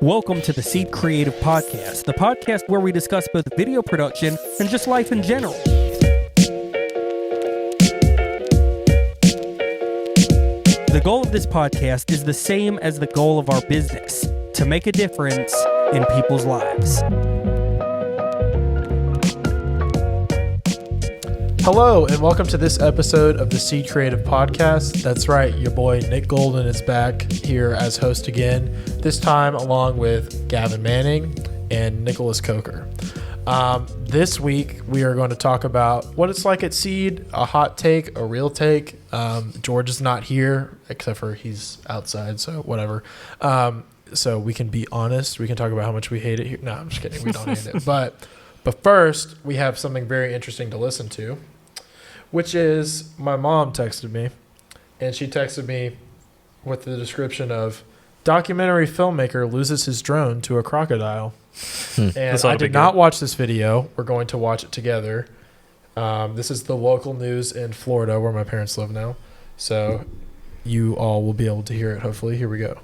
Welcome to the Seed Creative Podcast, the podcast where we discuss both video production and just life in general. The goal of this podcast is the same as the goal of our business, to make a difference in people's lives. Hello, and welcome to this episode of the Seed Creative Podcast. That's right, your boy Nick Golden is back here as host again, this time along with Gavin Manning and Nicholas Coker. This week, we are going to talk about what it's like at Seed, a hot take, a real take. George is not here, except for he's outside, so whatever. So we can be honest. We can talk about how much we hate it here. No, I'm just kidding. We don't hate it. But first, we have something very interesting to listen to, which is my mom texted me, and she texted me with the description of documentary filmmaker loses his drone to a crocodile. And I did not watch this video. We're going to watch it together. This is the local news in Florida where my parents live now. So you all will be able to hear it, hopefully. Here we go.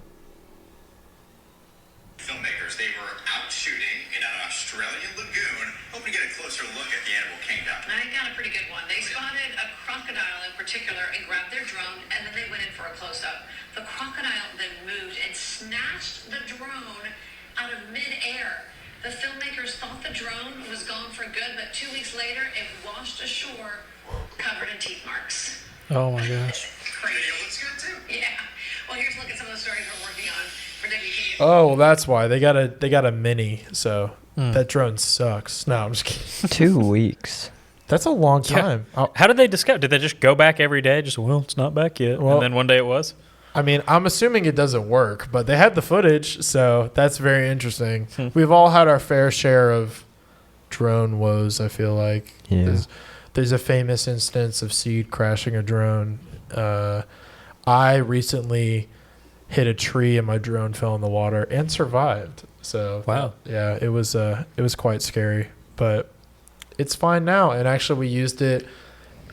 Filmmakers, they were out shooting in an Australian lagoon, hoping to get a closer look at the animal kingdom. I got a pretty good one. They spotted a crocodile in particular and grabbed their drone, and then they went in for a close-up. The crocodile then moved and snatched the drone out of mid-air. The filmmakers thought the drone was gone for good, but 2 weeks later, it washed ashore, covered in teeth marks. Oh my gosh. Crazy. Video looks good too. Yeah. Well, here's a look at some of the stories we're working on for WKU. Oh, well, that's why. They got a mini, so that drone sucks. No, I'm just kidding. 2 weeks. That's a long time. How did they discover? Did they just go back every day? Just, well, it's not back yet. Well, and then one day it was? I mean, I'm assuming it doesn't work, but they had the footage, so that's very interesting. We've all had our fair share of drone woes, I feel like. Yeah. There's a famous instance of Seed crashing a drone. I recently hit a tree and my drone fell in the water and survived. So, wow. Yeah, it was quite scary, but it's fine now. And actually, we used it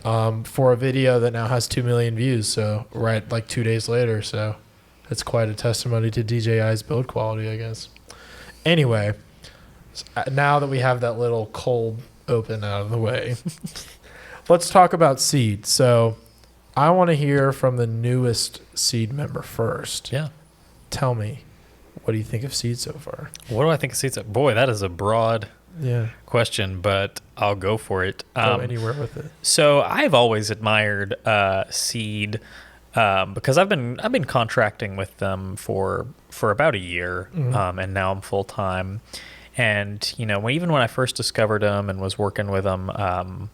for a video that now has 2 million views. So right, like 2 days later. So that's quite a testimony to DJI's build quality, I guess. Anyway, now that we have that little cold open out of the way, let's talk about Seed. So I want to hear from the newest Seed member first. Yeah. Tell me, what do you think of Seed so far? What do I think of Seed? Boy, that is a broad question, but I'll go for it. Go anywhere with it. So I've always admired Seed because I've been contracting with them for about a year, and now I'm full time. And even when I first discovered them and was working with them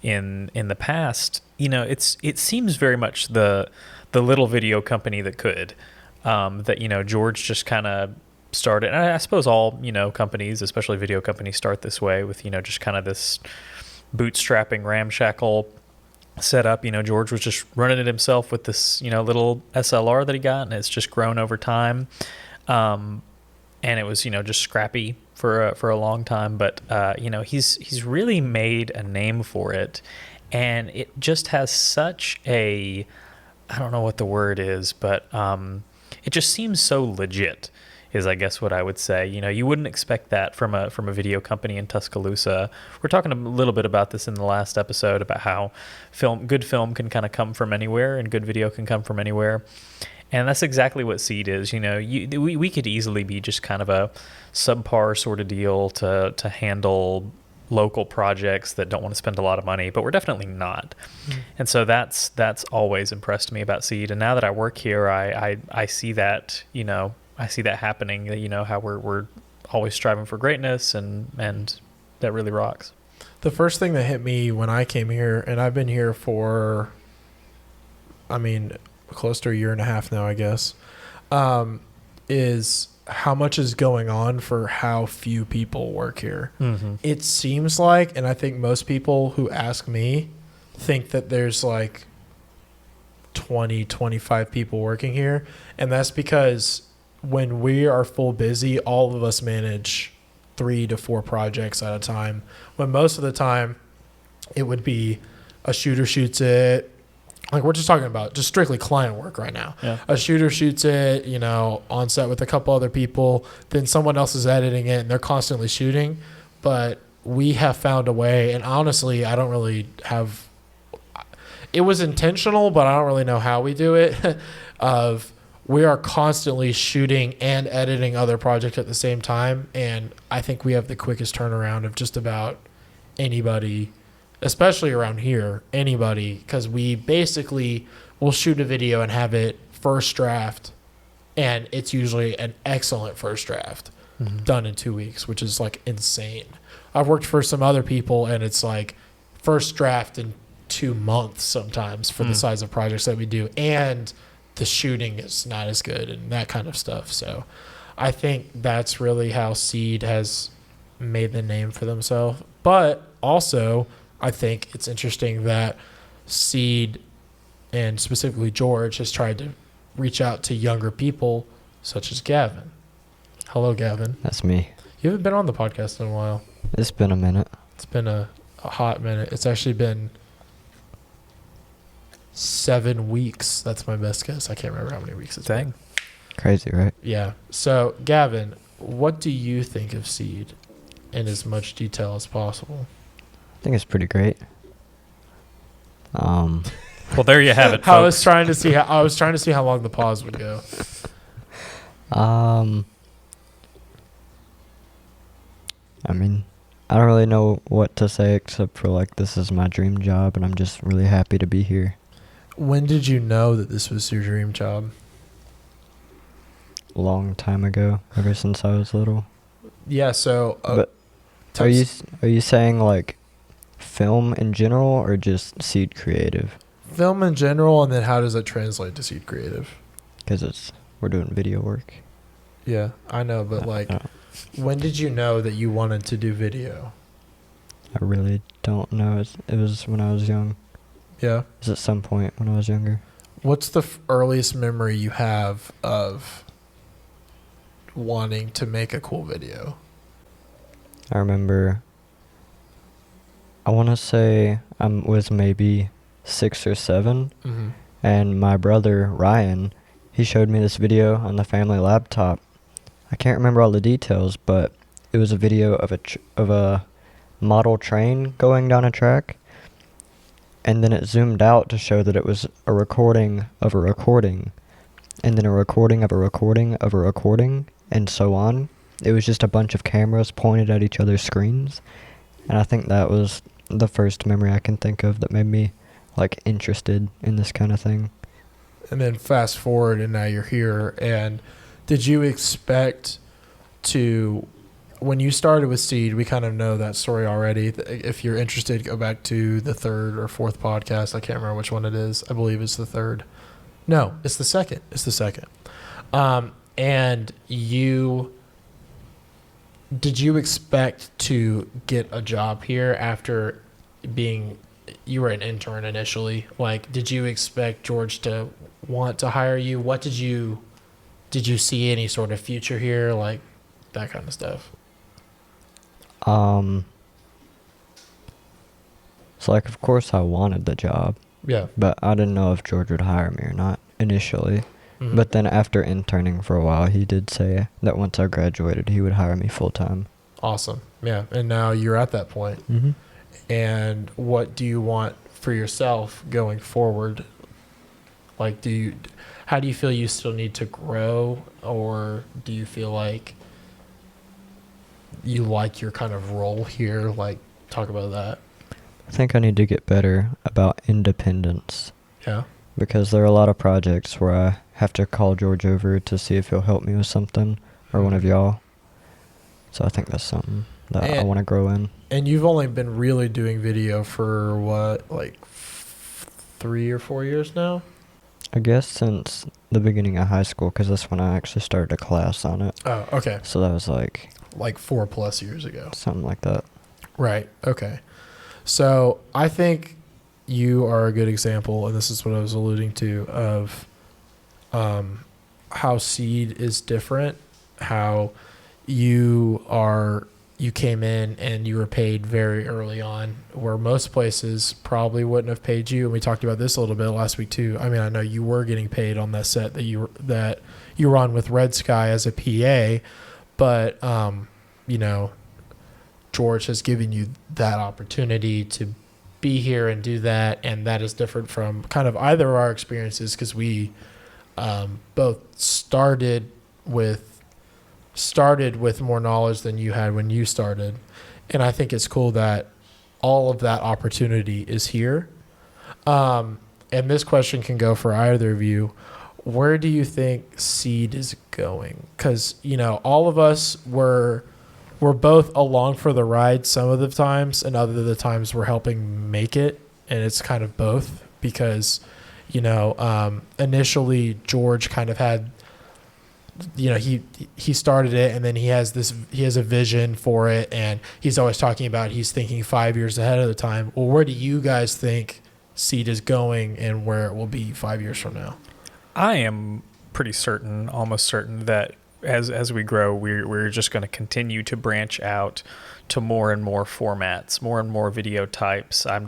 in the past, it seems very much the little video company that could that George just kind of started. And I suppose all companies, especially video companies, start this way with just kind of this bootstrapping ramshackle setup. George was just running it himself with this little SLR that he got, and it's just grown over time. And it was just scrappy for a long time, but he's really made a name for it, and it just has such a, I don't know what the word is, but it just seems so legit, is I guess what I would say. You wouldn't expect that from a video company in Tuscaloosa. We're talking a little bit about this in the last episode about how good film can kind of come from anywhere and good video can come from anywhere. And that's exactly what Seed is. We could easily be just kind of a subpar sort of deal to handle local projects that don't want to spend a lot of money, but we're definitely not. And so that's always impressed me about Seed. And now that I work here, I see that, I see that happening, how we're always striving for greatness, and that really rocks. The first thing that hit me when I came here, and I've been here for, close to a year and a half now, I guess, is how much is going on for how few people work here. It seems like, and I think most people who ask me think that there's like 20, 25 people working here. And that's because when we are full busy, all of us manage 3 to 4 projects at a time, when most of the time it would be a shooter shoots it, like we're just talking about just strictly client work right now. Yeah. A shooter shoots it, you know, on set with a couple other people, then someone else is editing it and they're constantly shooting. But we have found a way, and honestly, I don't really have, it was intentional, but I don't really know how we do it, of we are constantly shooting and editing other projects at the same time. And I think we have the quickest turnaround of just about anybody, especially around here, anybody, because we basically will shoot a video and have it first draft, and it's usually an excellent first draft done in 2 weeks, which is like insane. I've worked for some other people, and it's like first draft in 2 months sometimes for the size of projects that we do, and the shooting is not as good and that kind of stuff. So I think that's really how Seed has made the name for themselves. But also, I think it's interesting that Seed, and specifically George, has tried to reach out to younger people such as Gavin. Hello, Gavin. That's me. You haven't been on the podcast in a while. It's been a minute. It's been a hot minute. It's actually been 7 weeks. That's my best guess. I can't remember how many weeks it's been. Dang. Crazy, right? Yeah. So, Gavin, what do you think of Seed in as much detail as possible? I think it's pretty great. Well, there you have it, I was folks. trying to see how long the pause would go. I mean, I don't really know what to say except for like this is my dream job and I'm just really happy to be here. When did you know that this was your dream job? Long time ago, ever since I was little. Yeah. So, But are you saying like film in general or just Seed Creative? film in general, and then how does that translate to Seed Creative? Because we're doing video work. Yeah, I know, but like, when did you know that you wanted to do video? I really don't know. It was when I was young. Yeah. It was at some point when I was younger. What's the earliest memory you have of wanting to make a cool video? I remember, I want to say I was maybe 6 or 7, Mm-hmm. and my brother Ryan, he showed me this video on the family laptop. I can't remember all the details, but it was a video of a model train going down a track, and then it zoomed out to show that it was a recording of a recording, and then a recording of a recording of a recording, and so on. It was just a bunch of cameras pointed at each other's screens, and I think that was the first memory I can think of that made me like interested in this kind of thing. And then fast forward, and now you're here. And did you expect to, when you started with Seed, we kind of know that story already. If you're interested, go back to the 3rd or 4th podcast. I can't remember which one it is. I believe it's the 3rd. No, it's the 2nd. It's the 2nd. And did you expect to get a job here after you were an intern initially? Like, did you expect George to want to hire you? Did you see any sort of future here? Like, that kind of stuff. So like, of course I wanted the job, Yeah. but I didn't know if George would hire me or not initially. Mhm. But then after interning for a while, he did say that once I graduated, he would hire me full time. Awesome. Yeah. And now you're at that point. Mm-hmm. And what do you want for yourself going forward? Like, how do you feel you still need to grow, or do you feel like you like your kind of role here? Like, talk about that. I think I need to get better about independence, Yeah. because there are a lot of projects where I have to call George over to see if he'll help me with something, or one of y'all. So I think that's something that I And- want to grow in. And you've only been really doing video for what, like 3 or 4 years now? I guess since the beginning of high school, because that's when I actually started a class on it. Oh, okay. So that was like 4+ years ago. something like that. Right. Okay. So I think you are a good example, and this is what I was alluding to, of how Seed is different, how you are you came in and you were paid very early on, where most places probably wouldn't have paid you. And we talked about this a little bit last week too. I mean, I know you were getting paid on that set that you were on with Red Sky as a PA, but you know, George has given you that opportunity to be here and do that, and that is different from kind of either of our experiences, because we both started with more knowledge than you had when you started. And I think it's cool that all of that opportunity is here. And this question can go for either of you. Where do you think Seed is going? Because, you know, all of us we're both along for the ride some of the times, and other of the times we're helping make it. And it's kind of both, because, you know, initially George kind of had, you know, he started it, and then he has a vision for it, and he's always talking about he's thinking 5 years ahead of the time. Well, where do you guys think Seed is going, and where it will be 5 years from now? I am pretty certain, almost certain, that as we grow, we're just going to continue to branch out to more and more formats, more and more video types. That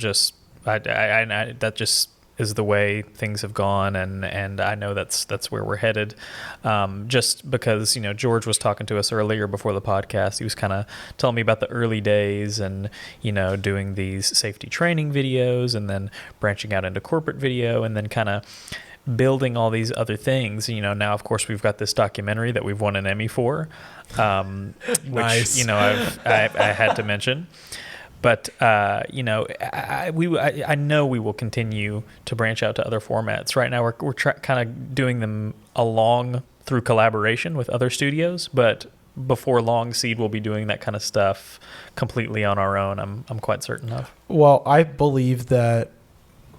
just is the way things have gone, and I know that's where we're headed. Just because, you know, George was talking to us earlier before the podcast. He was kind of telling me about the early days, and, you know, doing these safety training videos, and then branching out into corporate video, and then kind of building all these other things. You know, now of course we've got this documentary that we've won an Emmy for, which Nice. You know I had to mention. But, you know, I know we will continue to branch out to other formats. Right now, we're kind of doing them along through collaboration with other studios. But before long, Seed will be doing that kind of stuff completely on our own. I'm quite certain of. Well, I believe that,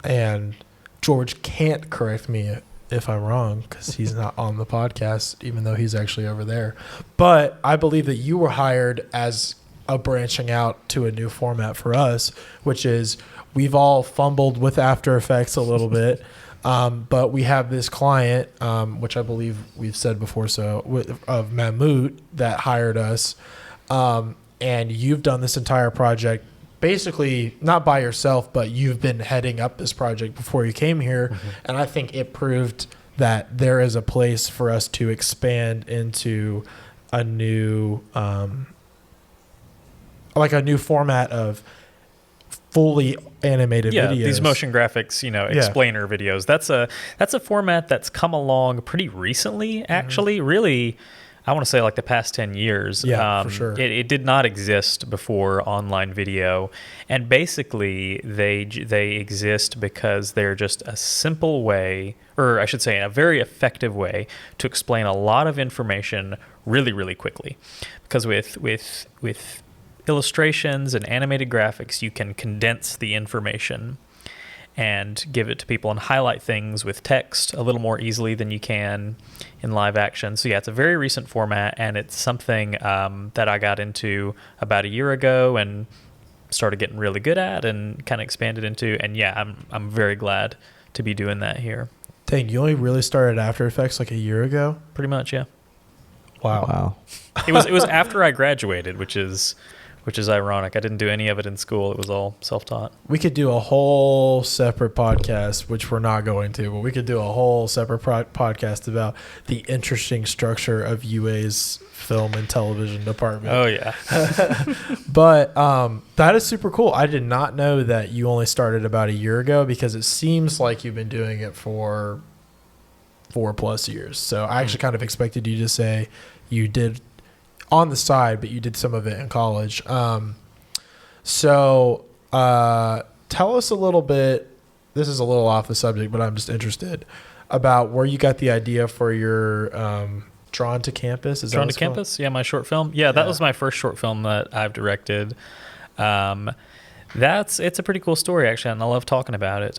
and George can't correct me if I'm wrong, because he's not on the podcast, even though he's actually over there. But I believe that you were hired as a branching out to a new format for us, which is we've all fumbled with After Effects a little bit, but we have this client, which I believe we've said before, of Mammut, that hired us, and you've done this entire project basically not by yourself, but you've been heading up this project before you came here, and I think it proved that there is a place for us to expand into a new like a new format of fully animated videos. These motion graphics, you know, explainer videos. That's a format that's come along pretty recently, actually. Really, I want to say like the past 10 years. Yeah, for sure. It did not exist before online video, and basically they exist because they're just a simple way, or I should say a very effective way to explain a lot of information really, really quickly. Because with illustrations and animated graphics, you can condense the information and give it to people and highlight things with text a little more easily than you can in live action. So yeah, it's a very recent format, and it's something that I got into about a year ago and started getting really good at and kind of expanded into. And yeah, I'm very glad to be doing that here. Dang, you only really started After Effects like a year ago? Pretty much, yeah. Wow. It was after I graduated, which is ironic. I didn't do any of it in school. It was all self-taught. We could do a whole separate podcast, which we're not going to, but we could do a whole separate podcast about the interesting structure of UA's film and television department. Oh, yeah. But that is super cool. I did not know that you only started about a year ago, because it seems like you've been doing it for 4+ years. So I actually kind of expected you to say you did on the side, but you did some of it in college. So tell us a little bit, this is a little off the subject, but I'm just interested about where you got the idea for your Drawn to Campus. Drawn to Campus? Yeah, my short film. Yeah, that was my first short film that I've directed. It's a pretty cool story, actually, and I love talking about it.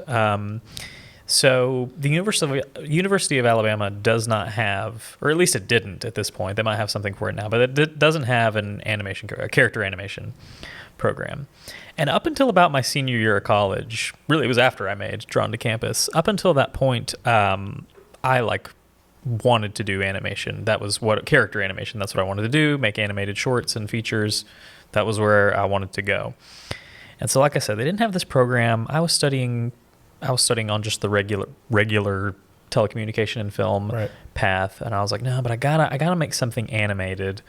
So the University of Alabama does not have, or at least it didn't at this point. They might have something for it now, but it doesn't have a character animation program. And up until about my senior year of college, really it was after I made Drawn to Campus, up until that point, I wanted to do animation. That was what character animation. That's what I wanted to do. Make animated shorts and features. That was where I wanted to go. And so, like I said, they didn't have this program. I was studying on just the regular telecommunication and film path, and I was like, no, but I gotta make something animated.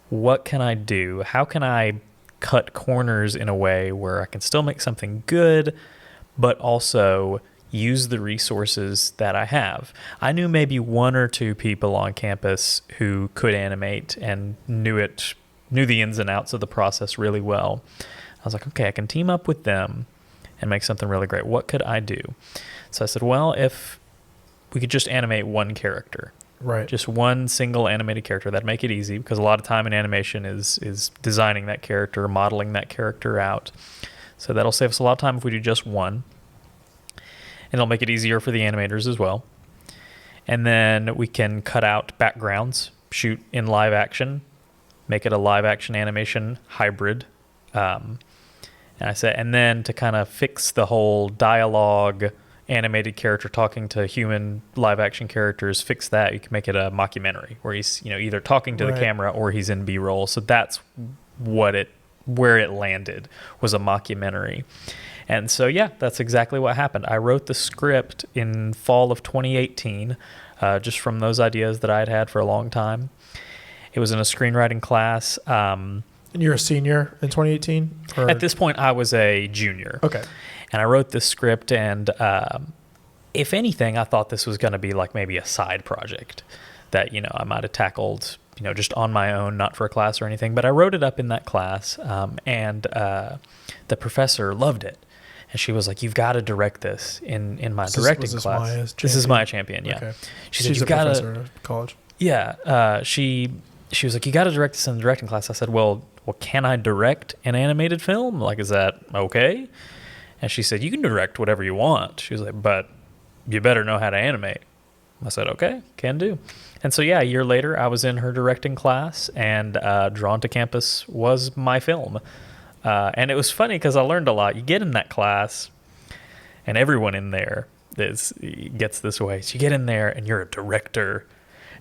What can I do? How can I cut corners in a way where I can still make something good, but also use the resources that I have? I knew maybe one or two people on campus who could animate and knew the ins and outs of the process really well. I was like, okay, I can team up with them and make something really great. What could I do? So I said, well, if we could just animate one character, just one single animated character, that'd make it easy, because a lot of time in animation is designing that character, modeling that character out. So that'll save us a lot of time if we do just one. And it'll make it easier for the animators as well. And then we can cut out backgrounds, shoot in live action, make it a live action animation hybrid. And I said, and then to kind of fix the whole dialogue, animated character talking to human live action characters, fix that. You can make it a mockumentary where he's, either talking to the camera or he's in B-roll. So that's where it landed, was a mockumentary. And so, yeah, that's exactly what happened. I wrote the script in fall of 2018, just from those ideas that I'd had for a long time. It was in a screenwriting class. And you're a senior in 2018? At this point, I was a junior. Okay. And I wrote this script, and if anything, I thought this was going to be like maybe a side project that, I might have tackled, just on my own, not for a class or anything. But I wrote it up in that class, and the professor loved it. And she was like, you've got to direct this in my directing class. This is Maya Champion, yeah. Okay. She said, she's a professor at college. Yeah. She was like, you got to direct this in the directing class. I said, well, can I direct an animated film? Like, is that okay? And she said, you can direct whatever you want. She was like, but you better know how to animate. I said, okay, can do. And so, yeah, a year later, I was in her directing class, and Drawn to Campus was my film. And it was funny because I learned a lot. You get in that class, and everyone in there gets this way. So you get in there, and you're a director,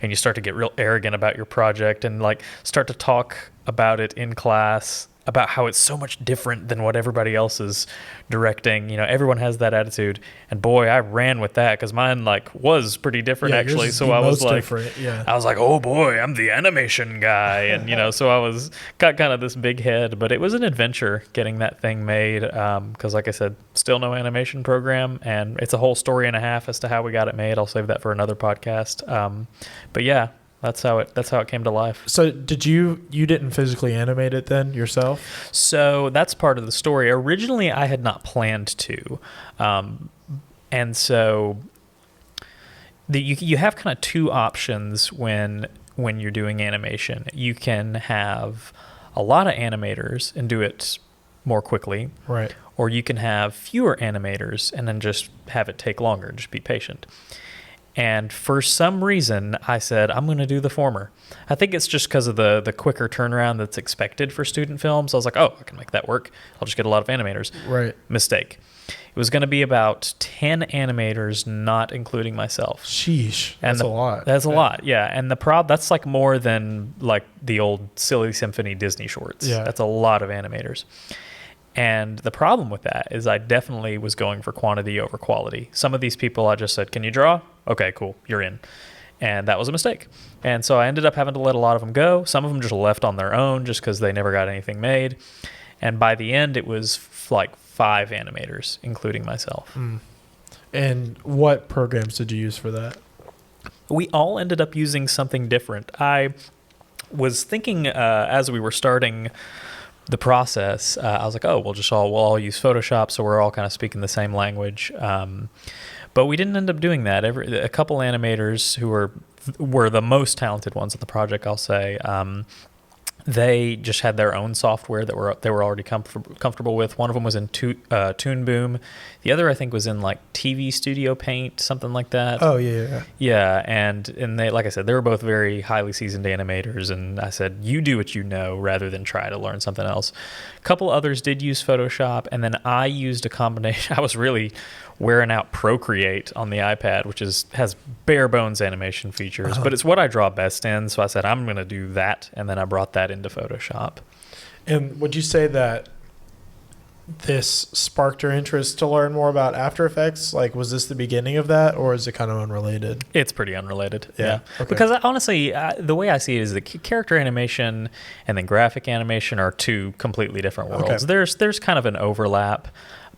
and you start to get real arrogant about your project and like start to talk about it in class, about how it's so much different than what everybody else is directing. Everyone has that attitude, and boy, I ran with that because mine was pretty different actually. So I was like, oh boy, I'm the animation guy, and so I got kind of this big head, but it was an adventure getting that thing made. Because like I said, still no animation program, and it's a whole story and a half as to how we got it made. I'll save that for another podcast. But yeah. That's how it came to life. So you didn't physically animate it then yourself? So that's part of the story. Originally, I had not planned to. And so you have kind of two options when you're doing animation. You can have a lot of animators and do it more quickly. Right. Or you can have fewer animators and then just have it take longer. Just be patient. And for some reason, I said, I'm going to do the former. I think it's just because of the quicker turnaround that's expected for student films. I was like, oh, I can make that work. I'll just get a lot of animators. Right. Mistake. It was going to be about 10 animators, not including myself. Sheesh. That's a lot. That's a lot, yeah. And that's like more than like the old Silly Symphony Disney shorts. Yeah. That's a lot of animators. And the problem with that is I definitely was going for quantity over quality. Some of these people I just said, can you draw? Okay, cool, you're in. And that was a mistake. And so I ended up having to let a lot of them go. Some of them just left on their own just because they never got anything made. And by the end, it was like 5 animators, including myself. Mm. And what programs did you use for that? We all ended up using something different. I was thinking as we were starting the process, I was like, oh, we'll all use Photoshop, so we're all kind of speaking the same language. But we didn't end up doing that. A couple animators who were the most talented ones on the project, I'll say, they just had their own software that they were already comfortable with. One of them was in Toon Boom. The other, I think, was in like TV Studio Paint, something like that. Oh, yeah. Yeah, and they, like I said, they were both very highly seasoned animators, and I said, you do what you know rather than try to learn something else. A couple others did use Photoshop, and then I used a combination. I was really wearing out Procreate on the iPad, which has bare bones animation features, but it's what I draw best in. So I said, I'm going to do that. And then I brought that into Photoshop. And would you say that this sparked your interest to learn more about After Effects? Like, was this the beginning of that, or is it kind of unrelated? It's pretty unrelated. Yeah. Yeah. Okay. Because honestly, the way I see it is the character animation and then graphic animation are two completely different worlds. Okay. There's kind of an overlap,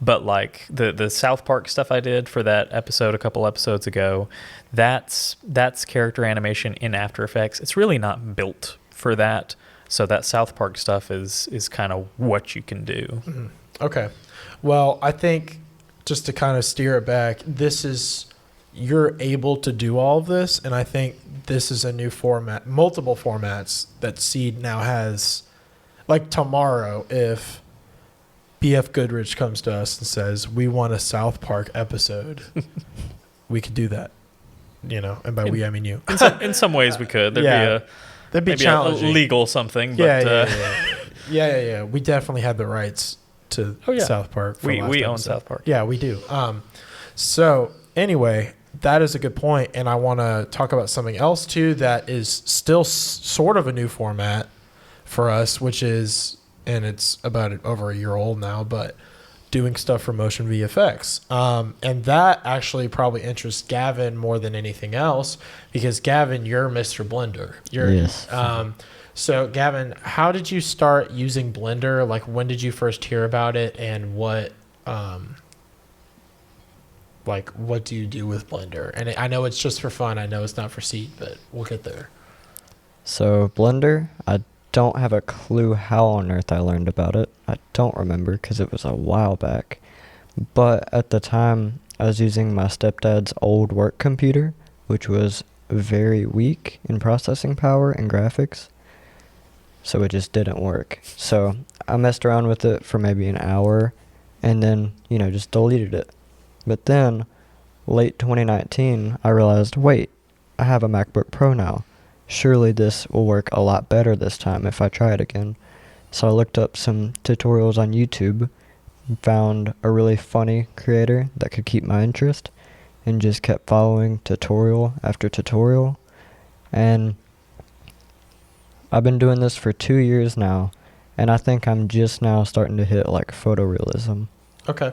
but like the South Park stuff I did for that episode a couple episodes ago, that's character animation in After Effects. It's really not built for that. So that South Park stuff is kind of what you can do. Mm-hmm. Okay. Well, I think just to kind of steer it back, you're able to do all of this, and I think this is a new format, multiple formats that Seed now has. Like tomorrow, if BF Goodrich comes to us and says, we want a South Park episode, we could do that, and by we, I mean you. In some ways we could. That'd be maybe challenging. a legal something. But, Yeah. We definitely had the rights to South Park. We own South Park. Yeah, we do. So anyway, that is a good point, and I want to talk about something else too that is still sort of a new format for us, which is, and it's about over a year old now, but doing stuff for motion VFX. And that actually probably interests Gavin more than anything else, because Gavin, you're Mr. Blender. Yes. So Gavin, how did you start using Blender? Like, when did you first hear about it, and what do you do with Blender? And I know it's just for fun. I know it's not for Seed, but we'll get there. So Blender, I don't have a clue how on earth I learned about it. I don't remember because it was a while back. But at the time, I was using my stepdad's old work computer, which was very weak in processing power and graphics. So it just didn't work. So I messed around with it for maybe an hour and then, just deleted it. But then, late 2019, I realized, wait, I have a MacBook Pro now. Surely this will work a lot better this time if I try it again. So I looked up some tutorials on YouTube, found a really funny creator that could keep my interest, and just kept following tutorial after tutorial. And I've been doing this for 2 years now, and I think I'm just now starting to hit like photorealism. Okay.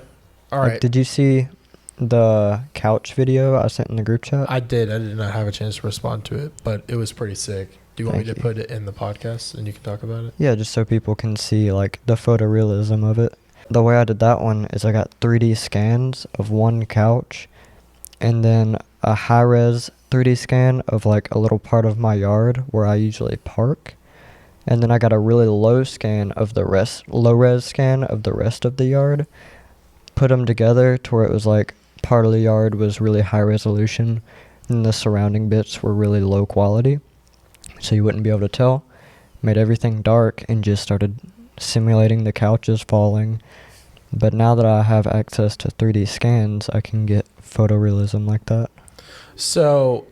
All right. Like, did you see the couch video I sent in the group chat? I did. I did not have a chance to respond to it, but it was pretty sick. Do you want me Thank to you. put it in the podcast and you can talk about it? Yeah, just so people can see like the photorealism of it. The way I did that one is I got 3D scans of one couch and then a high-res 3D scan of like a little part of my yard where I usually park. And then I got a really low scan of low-res scan of the rest of the yard. Put them together to where it was like part of the yard was really high resolution and the surrounding bits were really low quality. So you wouldn't be able to tell. Made everything dark and just started simulating the couches falling. But now that I have access to 3D scans, I can get photorealism like that. So,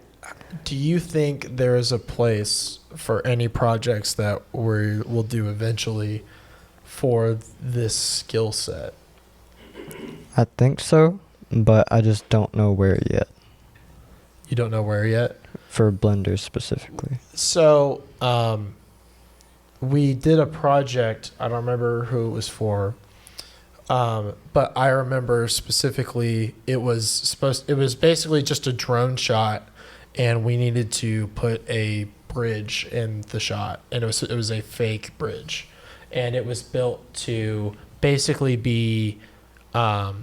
do you think there is a place for any projects that we will do eventually for this skill set? I think so, but I just don't know where yet. You don't know where yet? For Blender specifically. So, we did a project. I don't remember who it was for. But I remember specifically it was basically just a drone shot, and we needed to put a bridge in the shot, and it was a fake bridge, and it was built to basically be model.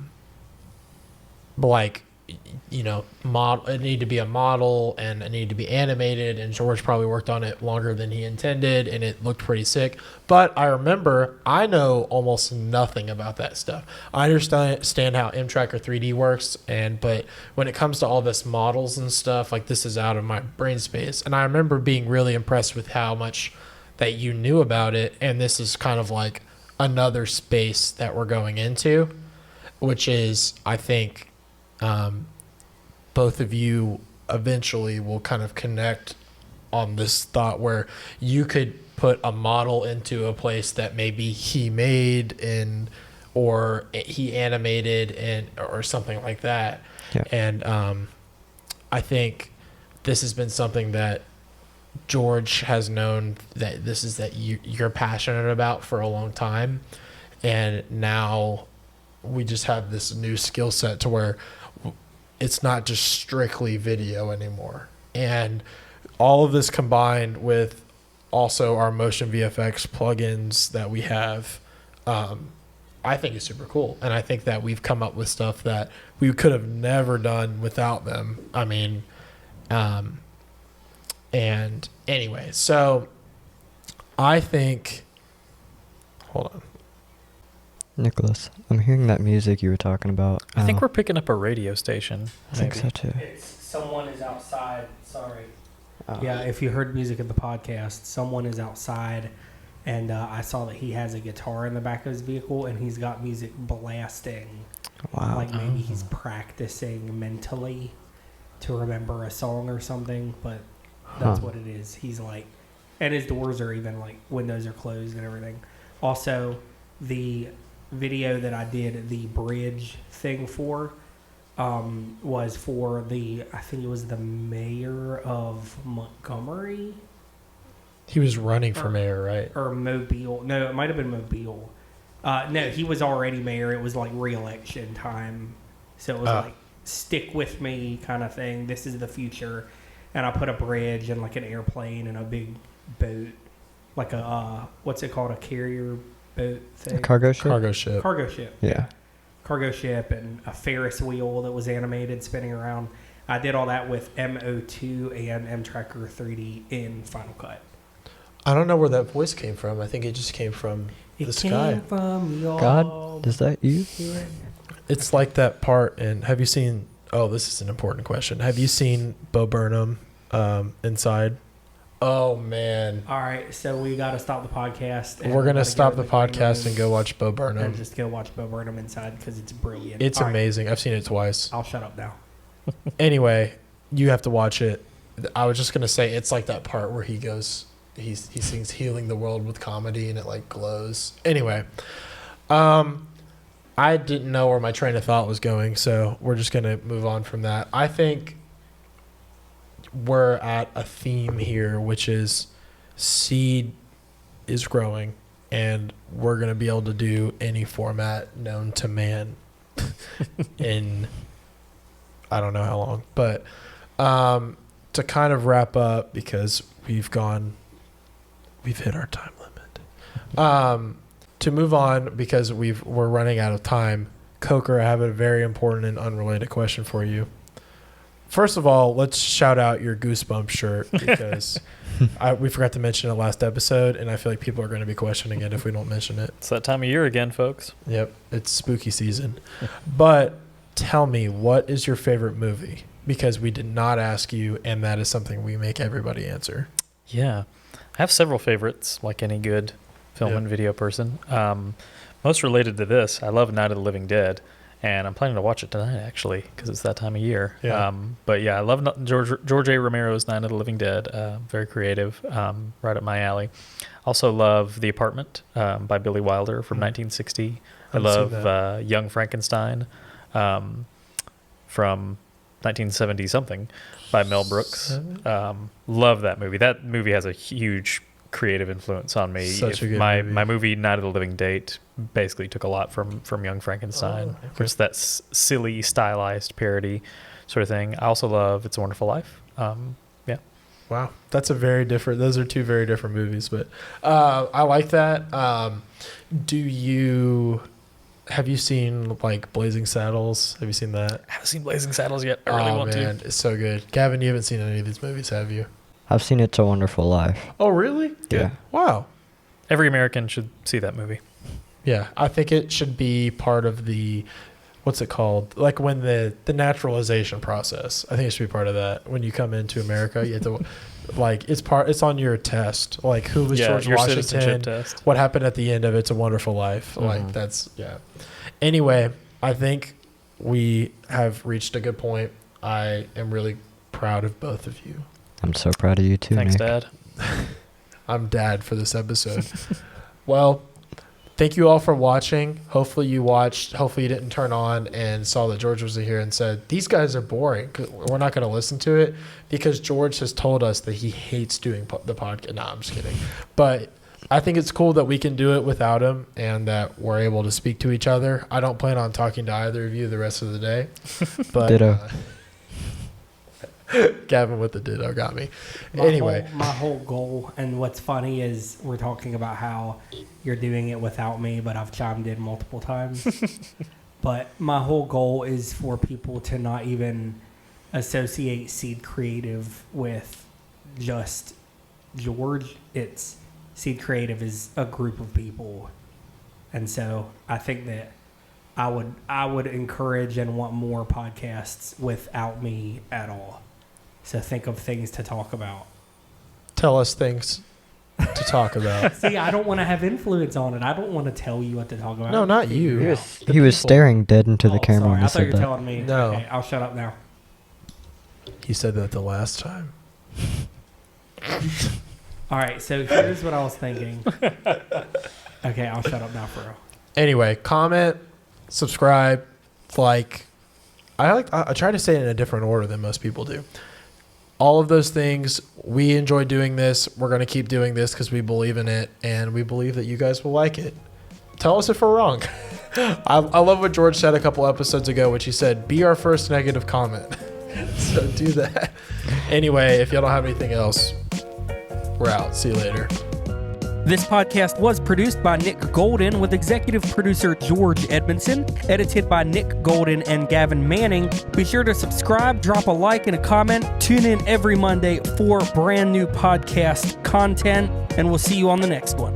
It needed to be a model, and it needed to be animated, and George probably worked on it longer than he intended, and it looked pretty sick. But I remember, I know almost nothing about that stuff. I understand how M-Tracker 3D works, but when it comes to all this models and stuff, like, this is out of my brain space. And I remember being really impressed with how much that you knew about it, and this is kind of like another space that we're going into, which is, I think, both of you eventually will kind of connect on this thought where you could put a model into a place that maybe he made in or he animated and or something like that. Yeah. And I think this has been something that George has known that this is that you're passionate about for a long time, and now we just have this new skill set to where it's not just strictly video anymore. And all of this combined with also our motion VFX plugins that we have, I think is super cool. And I think that we've come up with stuff that we could have never done without them. I mean, and anyway, so I think, hold on. Nicholas, I'm hearing that music you were talking about. I think we're picking up a radio station. I think so too. It's someone is outside. Sorry. Oh. Yeah, if you heard music in the podcast, someone is outside, and I saw that he has a guitar in the back of his vehicle, and he's got music blasting. Wow. Like maybe he's practicing mentally to remember a song or something, but that's what it is. He's like, and his doors are even like windows are closed and everything. Also, the video that I did the bridge thing for was for I think it was the mayor of Montgomery. He was running for mayor, right? Or Mobile. No, it might have been Mobile. No, he was already mayor. It was like re-election time. So it was like, stick with me kind of thing. This is the future. And I put a bridge and like an airplane and a big boat. Like a, what's it called? A carrier boat thing? A cargo ship? Cargo ship. Cargo ship. Yeah. Cargo ship and a Ferris wheel that was animated spinning around. I did all that with MO2 and M-Tracker 3D in Final Cut. I don't know where that voice came from. I think it just came from the sky. From your God, is that you? It's like that part. And have you seen? Oh, this is an important question. Have you seen Bo Burnham Inside? Oh man! All right, so we got to stop the podcast. And We're gonna gotta stop go the to green podcast room and go watch Bo Burnham. and just go watch Bo Burnham Inside because it's brilliant. It's All right, amazing. I've seen it twice. I'll shut up now. Anyway, you have to watch it. I was just gonna say it's like that part where he goes, he sings "Healing the World" with comedy, and it like glows. Anyway, I didn't know where my train of thought was going, so we're just gonna move on from that. I think we're at a theme here, which is Seed is growing, and we're gonna be able to do any format known to man in I don't know how long, but to kind of wrap up, because we've hit our time limit. To move on, because we're running out of time, Coker, I have a very important and unrelated question for you. First of all, let's shout out your Goosebumps shirt, because we forgot to mention it last episode, and I feel like people are going to be questioning it if we don't mention it. It's that time of year again, folks. Yep, it's spooky season. But tell me, what is your favorite movie? Because we did not ask you, and that is something we make everybody answer. Yeah. I have several favorites, like any good film and video person. Most related to this, I love Night of the Living Dead, and I'm planning to watch it tonight, actually, because it's that time of year. Yeah. But yeah, I love George A. Romero's Night of the Living Dead. Very creative, right up my alley. Also love The Apartment by Billy Wilder from 1960. I love Young Frankenstein from 1970-something by Mel Brooks. Love that movie. That movie has a huge creative influence on me. Such a good my movie. My movie Night of the Living Dead basically took a lot from Young Frankenstein. Oh, okay. Just that silly, stylized parody sort of thing. I also love It's a Wonderful Life. Yeah. Wow, those are two very different movies, but I like that. Have you seen like Blazing Saddles? Have you seen that? I haven't seen Blazing Saddles yet. I really want to. It's so good. Gavin, you haven't seen any of these movies, have you? I've seen It's a Wonderful Life. Oh, really? Yeah. Wow. Every American should see that movie. Yeah, I think it should be part of the, what's it called? Like when the naturalization process. I think it should be part of that. When you come into America, you have to, like, it's on your test. Like, who was George your Washington? citizenship test. What happened at the end of It's a Wonderful Life? Like, that's, yeah. Anyway, I think we have reached a good point. I am really proud of both of you. I'm so proud of you too, Thanks, Nick. Dad. I'm dad for this episode. Well, thank you all for watching. Hopefully you watched. Hopefully you didn't turn on and saw that George was here and said, these guys are boring. We're not going to listen to it, because George has told us that he hates doing the podcast. No, I'm just kidding. But I think it's cool that we can do it without him and that we're able to speak to each other. I don't plan on talking to either of you the rest of the day. But Ditto. Gavin with the ditto got me. My whole goal, and what's funny is we're talking about how you're doing it without me, but I've chimed in multiple times. But my whole goal is for people to not even associate Seed Creative with just George. It's Seed Creative is a group of people, and so I think that I would encourage and want more podcasts without me at all. So think of things to talk about. Tell us things to talk about. See, I don't want to have influence on it. I don't want to tell you what to talk about. No, not you. He was staring dead into the camera Sorry. when he I thought you said were that. telling me. No. Okay, I'll shut up now. He said that the last time. All right, so here's what I was thinking. Okay, I'll shut up now for real. Anyway, comment, subscribe, like. I try to say it in a different order than most people do. All of those things. We enjoy doing this. We're going to keep doing this because we believe in it, and we believe that you guys will like it. Tell us if we're wrong. I love what George said a couple episodes ago, which he said, be our first negative comment. So do that. Anyway, if y'all don't have anything else, we're out. See you later. This podcast was produced by Nick Golden with executive producer George Edmondson, edited by Nick Golden and Gavin Manning. Be sure to subscribe, drop a like and a comment. Tune in every Monday for brand new podcast content, and we'll see you on the next one.